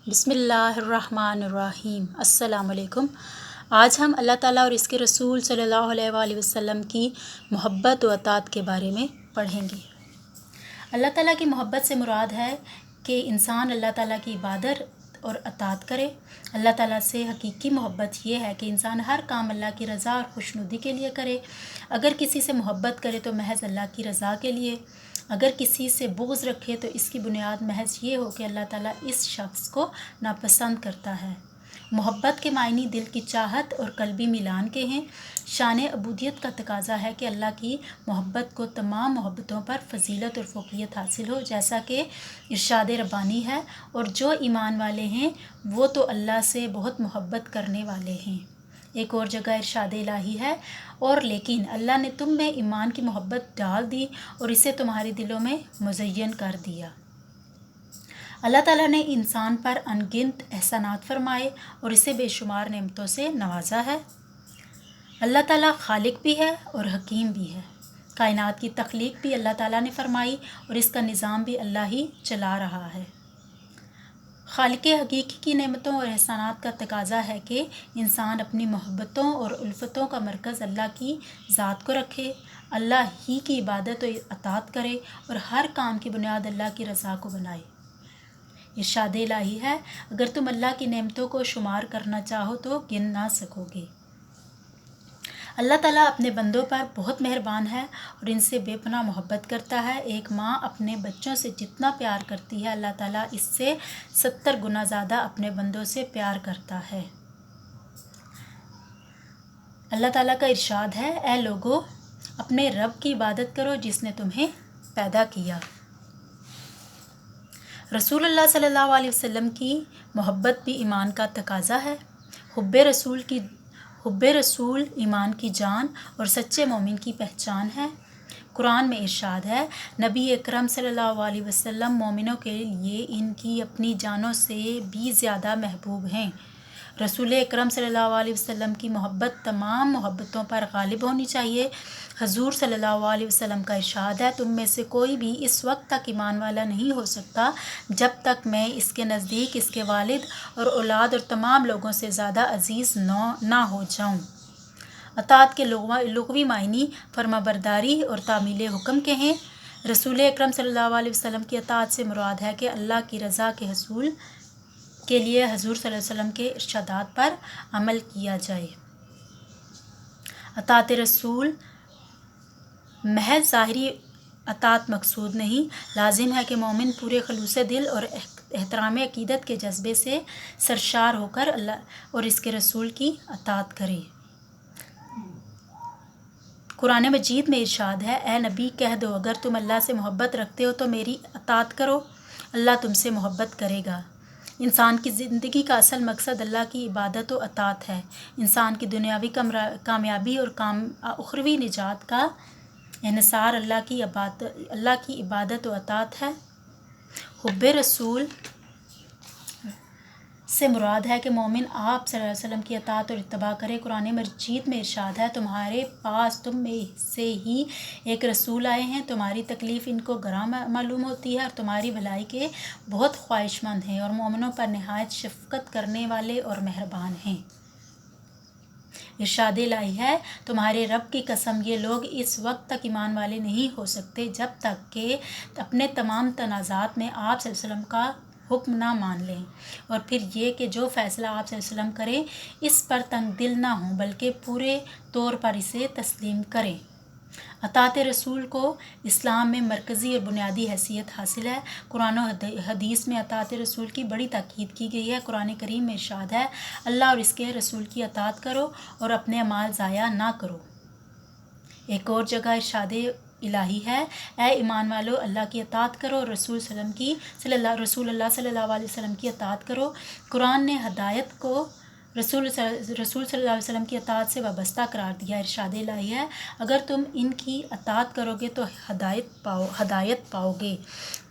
بسم اللہ الرحمن الرحیم۔ السلام علیکم۔ آج ہم اللہ تعالیٰ اور اس کے رسول صلی اللہ علیہ وآلہ وسلم کی محبت و اطاعت کے بارے میں پڑھیں گے۔ اللہ تعالیٰ کی محبت سے مراد ہے کہ انسان اللہ تعالیٰ کی عبادت اور اطاعت کرے۔ اللہ تعالیٰ سے حقیقی محبت یہ ہے کہ انسان ہر کام اللہ کی رضا اور خوشنودی کے لیے کرے۔ اگر کسی سے محبت کرے تو محض اللہ کی رضا کے لیے، اگر کسی سے بغض رکھے تو اس کی بنیاد محض یہ ہو کہ اللہ تعالیٰ اس شخص کو ناپسند کرتا ہے۔ محبت کے معنی دل کی چاہت اور قلبی میلان کے ہیں۔ شان عبودیت کا تقاضا ہے کہ اللہ کی محبت کو تمام محبتوں پر فضیلت اور فوقیت حاصل ہو، جیسا کہ ارشاد ربانی ہے، اور جو ایمان والے ہیں وہ تو اللہ سے بہت محبت کرنے والے ہیں۔ ایک اور جگہ ارشاد الہی ہے، اور لیکن اللہ نے تم میں ایمان کی محبت ڈال دی اور اسے تمہارے دلوں میں مزین کر دیا۔ اللہ تعالیٰ نے انسان پر ان گنت احسانات فرمائے اور اسے بے شمار نعمتوں سے نوازا ہے۔ اللہ تعالیٰ خالق بھی ہے اور حکیم بھی ہے۔ کائنات کی تخلیق بھی اللہ تعالیٰ نے فرمائی اور اس کا نظام بھی اللہ ہی چلا رہا ہے۔ خالق حقیقی کی نعمتوں اور احسانات کا تقاضا ہے کہ انسان اپنی محبتوں اور الفتوں کا مرکز اللہ کی ذات کو رکھے، اللہ ہی کی عبادت و اطاعت کرے اور ہر کام کی بنیاد اللہ کی رضا کو بنائے۔ ارشاد الہی ہے، اگر تم اللہ کی نعمتوں کو شمار کرنا چاہو تو گن نہ سکو گے۔ اللہ تعالیٰ اپنے بندوں پر بہت مہربان ہے اور ان سے بے پناہ محبت کرتا ہے۔ ایک ماں اپنے بچوں سے جتنا پیار کرتی ہے، اللہ تعالیٰ اس سے 70 گنا زیادہ اپنے بندوں سے پیار کرتا ہے۔ اللہ تعالیٰ کا ارشاد ہے، اے لوگو، اپنے رب کی عبادت کرو جس نے تمہیں پیدا کیا۔ رسول اللہ صلی اللہ علیہ وسلم کی محبت بھی ایمان کا تقاضا ہے۔ حب رسول ایمان کی جان اور سچے مومن کی پہچان ہے۔ قرآن میں ارشاد ہے، نبی اکرم صلی اللہ علیہ وسلم مومنوں کے لیے ان کی اپنی جانوں سے بھی زیادہ محبوب ہیں۔ رسول اکرم صلی اللہ علیہ وسلم کی محبت تمام محبتوں پر غالب ہونی چاہیے۔ حضور صلی اللہ علیہ وسلم کا ارشاد ہے، تم میں سے کوئی بھی اس وقت تک ایمان والا نہیں ہو سکتا جب تک میں اس کے نزدیک اس کے والد اور اولاد اور تمام لوگوں سے زیادہ عزیز نہ ہو جاؤں۔ اطاعت کے لغوی معنی فرما برداری اور تعمیل حکم کے ہیں۔ رسول اکرم صلی اللہ علیہ وسلم کی اطاعت سے مراد ہے کہ اللہ کی رضا کے حصول کے لیے حضور صلی اللہ علیہ وسلم کے ارشادات پر عمل کیا جائے۔ اطاعت رسول محض ظاہری اطاعت مقصود نہیں، لازم ہے کہ مومن پورے خلوص دل اور احترام عقیدت کے جذبے سے سرشار ہو کر اللہ اور اس کے رسول کی اطاعت کرے۔ قرآن مجید میں ارشاد ہے، اے نبی کہہ دو، اگر تم اللہ سے محبت رکھتے ہو تو میری اطاعت کرو، اللہ تم سے محبت کرے گا۔ انسان کی زندگی کا اصل مقصد اللہ کی عبادت و اطاعت ہے۔ انسان کی دنیاوی کامیابی اور اخروی نجات کا انحصار اللہ کی عبادت و اطاعت ہے۔ حب رسول سے مراد ہے کہ مومن آپ صلی اللہ علیہ وسلم کی اطاعت اور اتباع کرے۔ قرآن مجید میں ارشاد ہے، تمہارے پاس تم میں سے ہی ایک رسول آئے ہیں، تمہاری تکلیف ان کو گراں معلوم ہوتی ہے اور تمہاری بھلائی کے بہت خواہش مند ہیں، اور مومنوں پر نہایت شفقت کرنے والے اور مہربان ہیں۔ ارشاد الہی ہے، تمہارے رب کی قسم، یہ لوگ اس وقت تک ایمان والے نہیں ہو سکتے جب تک کہ اپنے تمام تنازعات میں آپ صلی اللہ علیہ وسلم کا حکم نہ مان لیں، اور پھر یہ کہ جو فیصلہ آپ صلی اللہ علیہ وسلم کریں اس پر تنگ دل نہ ہوں بلکہ پورے طور پر اسے تسلیم کریں۔ اطاعت رسول کو اسلام میں مرکزی اور بنیادی حیثیت حاصل ہے۔ قرآن و حدیث میں اطاعت رسول کی بڑی تاکید کی گئی ہے۔ قرآن کریم میں ارشاد ہے، اللہ اور اس کے رسول کی اطاعت کرو اور اپنے اعمال ضائع نہ کرو۔ ایک اور جگہ ارشاد الہی ہے، اے ایمان والو، اللہ کی اطاعت کرو اور رسول اللہ صلی اللہ علیہ وسلم کی اطاعت کرو۔ قرآن نے ہدایت کو رسول صلی اللہ علیہ وسلم کی اطاعت سے وابستہ قرار دیا۔ ارشاد الہی ہے، اگر تم ان کی اطاعت کرو گے تو ہدایت پاؤ گے۔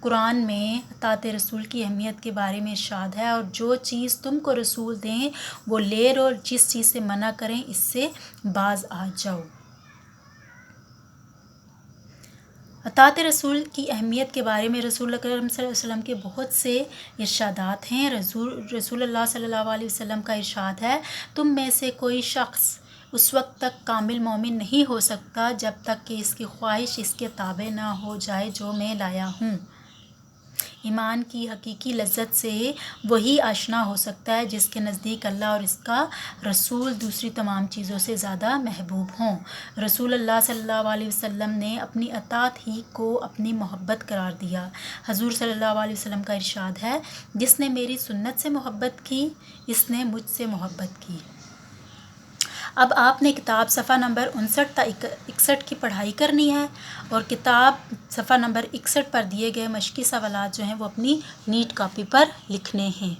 قرآن میں اطاعت رسول کی اہمیت کے بارے میں ارشاد ہے، اور جو چیز تم کو رسول دیں وہ لے لو، اور جس چیز سے منع کریں اس سے باز آ جاؤ۔ اطاعت رسول کی اہمیت کے بارے میں رسول اللہ اکرم صلی اللہ علیہ وسلم کے بہت سے ارشادات ہیں۔ رسول اللہ صلی اللہ علیہ وسلم کا ارشاد ہے، تم میں سے کوئی شخص اس وقت تک کامل مومن نہیں ہو سکتا جب تک کہ اس کی خواہش اس کے تابع نہ ہو جائے جو میں لایا ہوں۔ ایمان کی حقیقی لذت سے وہی آشنا ہو سکتا ہے جس کے نزدیک اللہ اور اس کا رسول دوسری تمام چیزوں سے زیادہ محبوب ہوں۔ رسول اللہ صلی اللہ علیہ وسلم نے اپنی اطاعت ہی کو اپنی محبت قرار دیا۔ حضور صلی اللہ علیہ وسلم کا ارشاد ہے، جس نے میری سنت سے محبت کی اس نے مجھ سے محبت کی۔ اب آپ نے کتاب صفحہ نمبر 59 تا 61 کی پڑھائی کرنی ہے، اور کتاب صفحہ نمبر 61 پر دیے گئے مشقی سوالات جو ہیں وہ اپنی نیٹ کاپی پر لکھنے ہیں۔